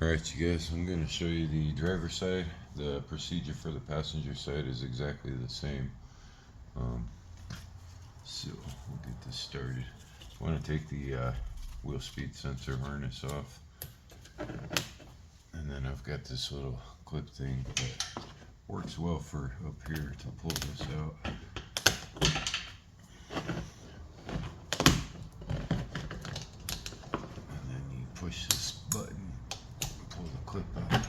Alright you guys, I'm going to show you the driver's side. The procedure for the passenger side is exactly the same. So we'll get this started. I want to take the wheel speed sensor harness off. And then I've got this little clip thing that works well for up here to pull this out. And then you push this button and pull the clip out.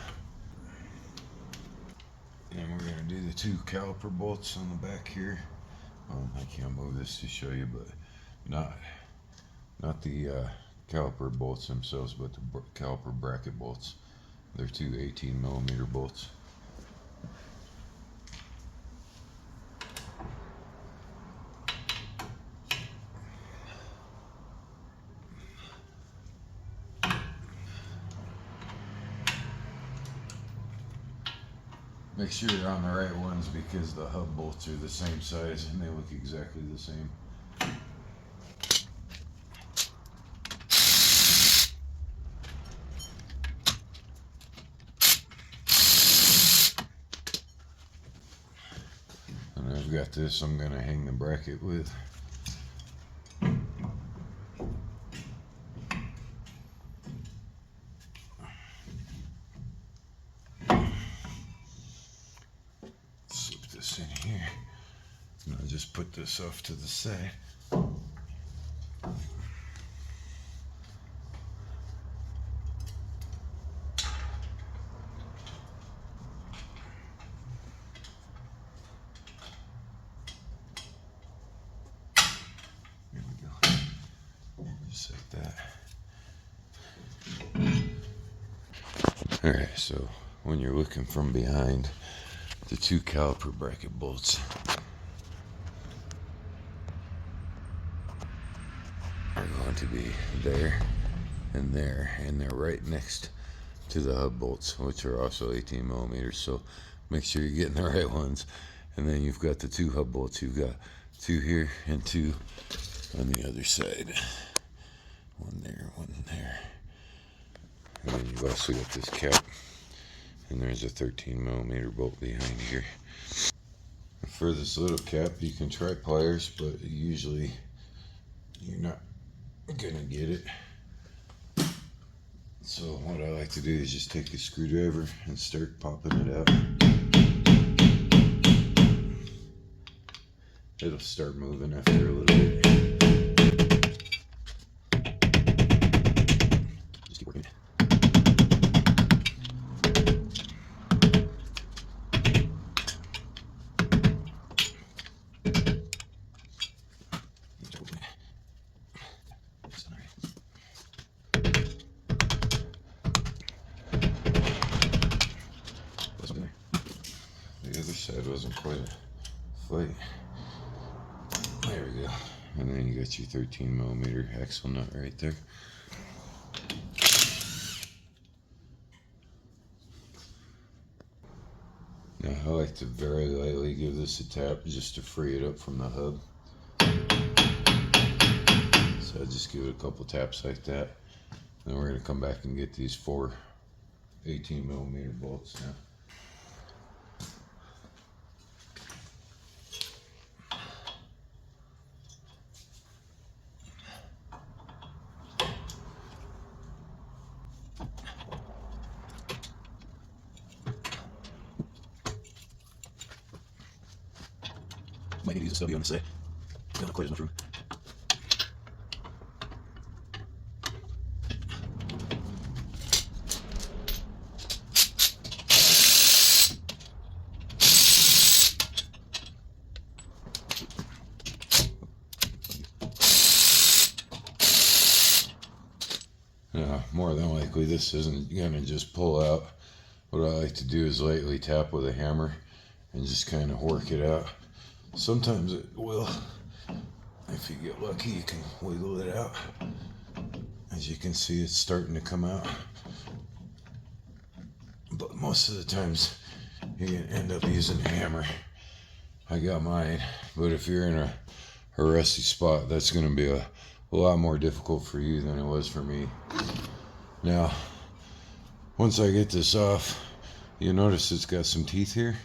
And we're going to do the two caliper bolts on the back here. I can't move this to show you, but not the caliper bolts themselves, but the caliper bracket bolts. They're two 18mm bolts. Make sure you're on the right ones because the hub bolts are the same size and they look exactly the same. And I've got this I'm going to hang the bracket with. Slip this in here. And I'll just put this off to the side. There we go. Just like that. Alright, so when you're looking from behind, the two caliper bracket bolts are going to be there, and they're right next to the hub bolts, which are also 18mm. So make sure you're getting the right ones. And then you've got the two hub bolts. You've got two here and two on the other side. One there, one there. And then you've also got this cap. And there's a 13mm bolt behind here. For this little cap, you can try pliers, but usually you're not gonna get it. So what I like to do is just take a screwdriver and start popping it out. It'll start moving after a little bit. Just keep working. The other side wasn't quite a flight. There we go. And then you got your 13mm axle nut right there. Now I like to very lightly give this a tap just to free it up from the hub. So I just give it a couple taps like that. Then we're going to come back and get these four 18mm bolts now. Might need to use a stubby on the side. Not quite enough room. More than likely this isn't going to just pull out. What I like to do is lightly tap with a hammer and just kind of work it out. Sometimes it will. If you get lucky, you can wiggle it out. As you can see, it's starting to come out. But most of the times, you're going to end up using a hammer. I got mine, but if you're in a rusty spot, that's going to be a lot more difficult for you than it was for me. Now, once I get this off, you'll notice it's got some teeth here,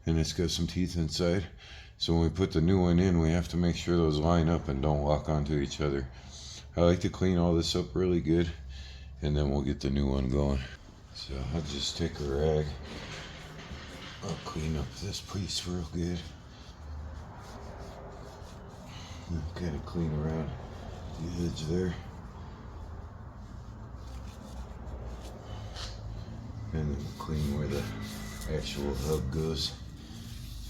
and it's got some teeth inside. So when we put the new one in, we have to make sure those line up and don't lock onto each other. I like to clean all this up really good, and then we'll get the new one going. So I'll just take a rag. I'll clean up this piece real good. Kind of clean around the edge there. And then clean where the actual hub goes.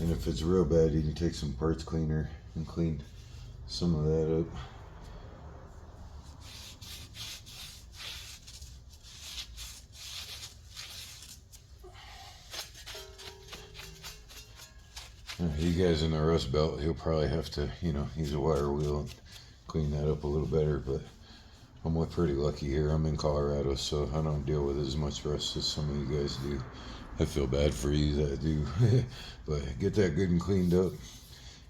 And if it's real bad, you can take some parts cleaner and clean some of that up. You guys in the Rust Belt, you'll probably have to, use a wire wheel and clean that up a little better, but I'm pretty lucky here. I'm in Colorado, so I don't deal with as much rust as some of you guys do. I feel bad for you that do. But get that good and cleaned up. You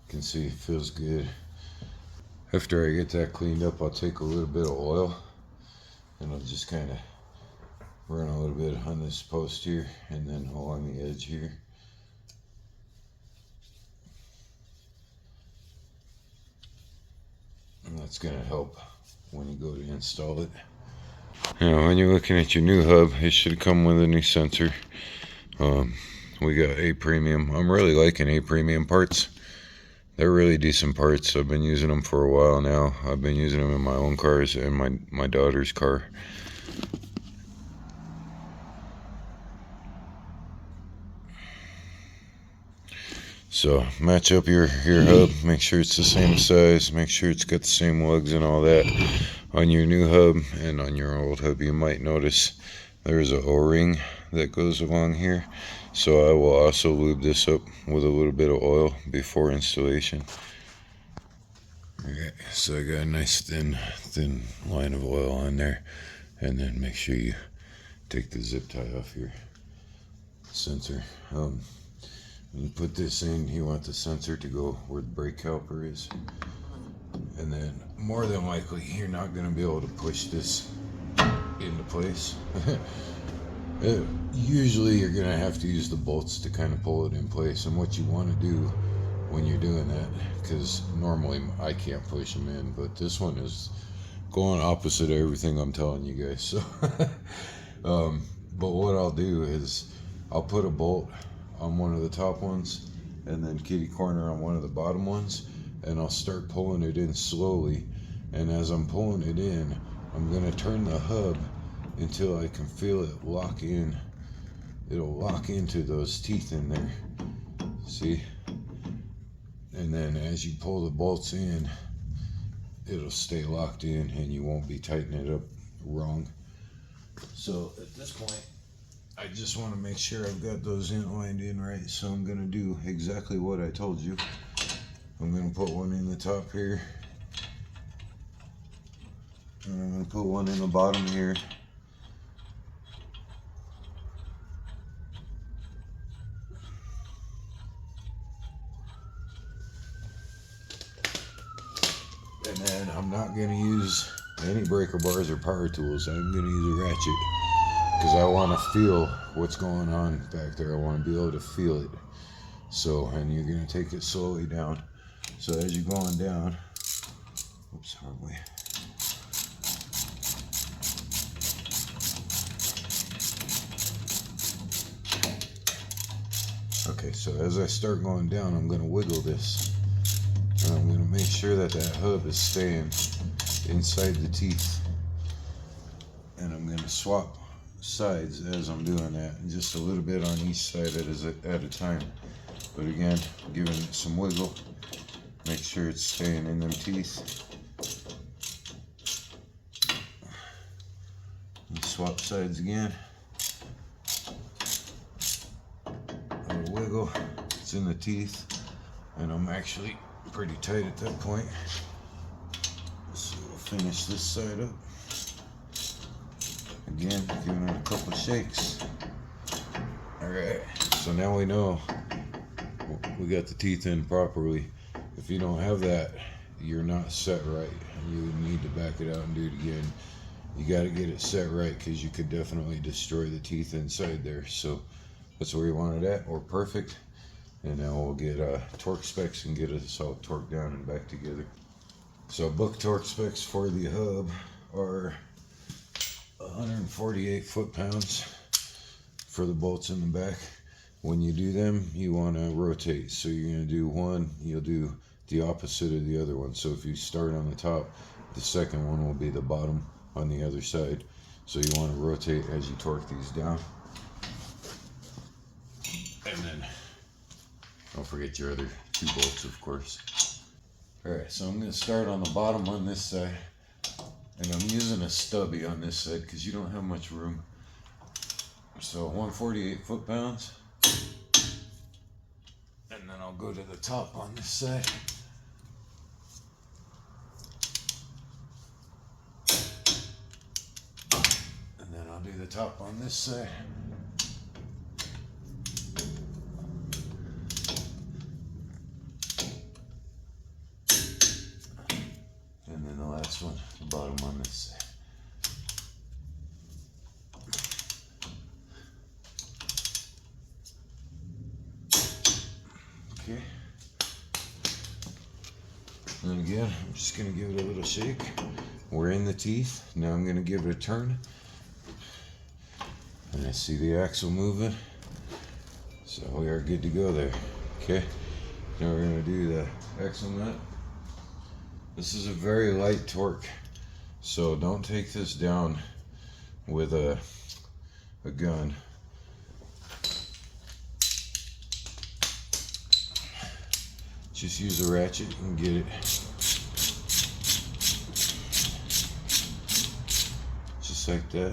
can see it feels good. After I get that cleaned up, I'll take a little bit of oil and I'll just kind of run a little bit on this post here and then along the edge here. And that's going to help when you go to install it. When you're looking at your new hub, it should come with a new sensor. We got A Premium. I'm really liking A Premium parts. They're really decent parts. I've been using them for a while now. I've been using them in my own cars and my daughter's car. So match up your hub, make sure it's the same size, make sure it's got the same lugs and all that. On your new hub and on your old hub, you might notice there's an O-ring that goes along here. So I will also lube this up with a little bit of oil before installation. Okay, so I got a nice thin line of oil on there. And then make sure you take the zip tie off your sensor. When you put this in, you want the sensor to go where the brake caliper is. And then more than likely, you're not going to be able to push this into place. Usually you're going to have to use the bolts to kind of pull it in place. And what you want to do when you're doing that, because normally I can't push them in, but this one is going opposite of everything I'm telling you guys. So, but what I'll do is I'll put a bolt on one of the top ones and then kitty corner on one of the bottom ones, and I'll start pulling it in slowly. And as I'm pulling it in, I'm going to turn the hub until I can feel it lock in. It'll lock into those teeth in there. See? And then as you pull the bolts in, it'll stay locked in and you won't be tightening it up wrong. So at this point, I just want to make sure I've got those lined in right. So I'm going to do exactly what I told you. I'm going to put one in the top here. And I'm going to put one in the bottom here. And then I'm not going to use any breaker bars or power tools. I'm going to use a ratchet because I want to feel what's going on back there. I want to be able to feel it. So, and you're going to take it slowly down. So as you're going down, oops, wrong way. Okay, so as I start going down, I'm going to wiggle this. And I'm going to make sure that that hub is staying inside the teeth. And I'm going to swap sides as I'm doing that. Just a little bit on each side at a time. But again, giving it some wiggle. Make sure it's staying in them teeth. And swap sides again. A little wiggle. It's in the teeth. And I'm actually pretty tight at that point. So we'll finish this side up. Again, giving it a couple of shakes. Alright, so now we know we got the teeth in properly. If you don't have that, you're not set right. You need to back it out and do it again. you got to get it set right, because you could definitely destroy the teeth inside there. So that's where you want it at, or perfect. And now we'll get torque specs and get us all torqued down and back together. So book torque specs for the hub are 148 foot-pounds for the bolts in the back. When you do them, you want to rotate. So you're going to do one, you'll do the opposite of the other one. So if you start on the top, the second one will be the bottom on the other side. So you want to rotate as you torque these down. And then don't forget your other two bolts, of course. Alright, so I'm going to start on the bottom on this side. And I'm using a stubby on this side because you don't have much room. So 148 foot-pounds. And then I'll go to the top on this side. And then I'll do the top on this side. And then the last one, the bottom on this side. Okay. And again, I'm just going to give it a little shake. We're in the teeth. Now I'm going to give it a turn. And I see the axle moving. So we are good to go there. Okay. Now we're going to do the axle nut. This is a very light torque. So don't take this down with a gun. Just use a ratchet and get it. Just like that.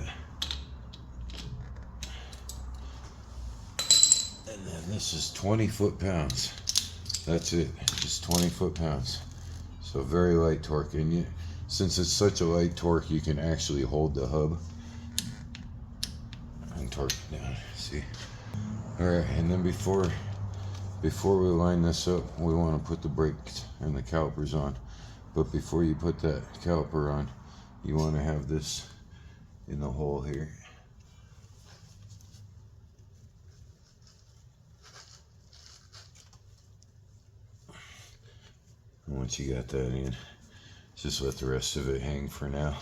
And then this is 20 foot-pounds. That's it, just 20 foot-pounds. So very light torque. And since it's such a light torque, you can actually hold the hub and torque it down. See? Alright, and then before we line this up, we want to put the brakes and the calipers on. But before you put that caliper on, you want to have this in the hole here. And once you got that in, just let the rest of it hang for now.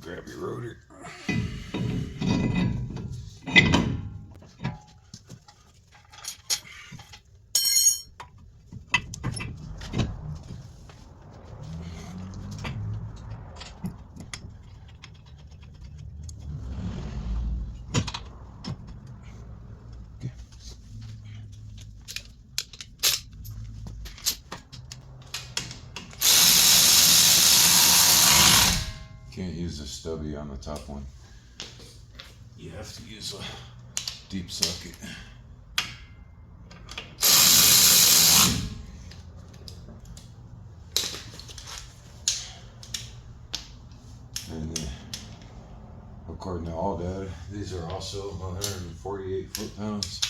Grab your rotor. Can't use a stubby on the top one. You have to use a deep socket. And according to all data, these are also 148 foot-pounds.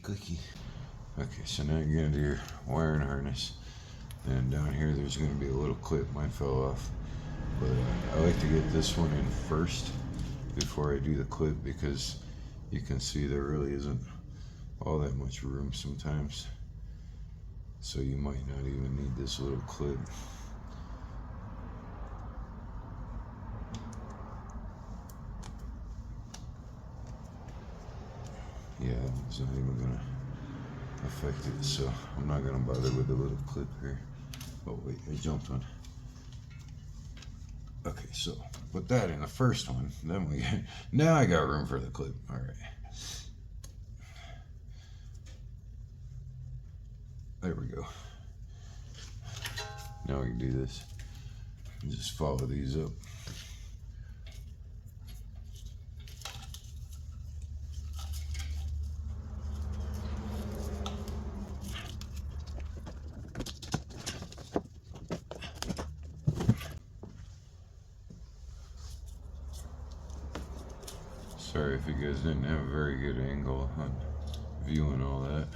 Clicky. Okay, so now you're going to do your wiring harness. And down here there's going to be a little clip. Mine fell off. But I like to get this one in first before I do the clip, because you can see there really isn't all that much room sometimes. So you might not even need this little clip. Yeah, it's not even gonna affect it, so I'm not gonna bother with the little clip here. Oh wait, I jumped one. Okay, so put that in the first one, then now I got room for the clip. All right, there we go. Now we can do this. Just follow these up. Sorry if you guys didn't have a very good angle on viewing all that.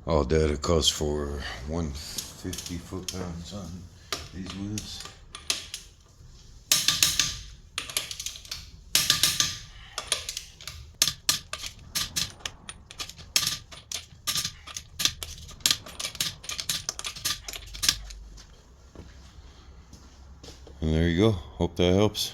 All data calls for 150 foot-pounds on these wheels. And there you go. Hope that helps.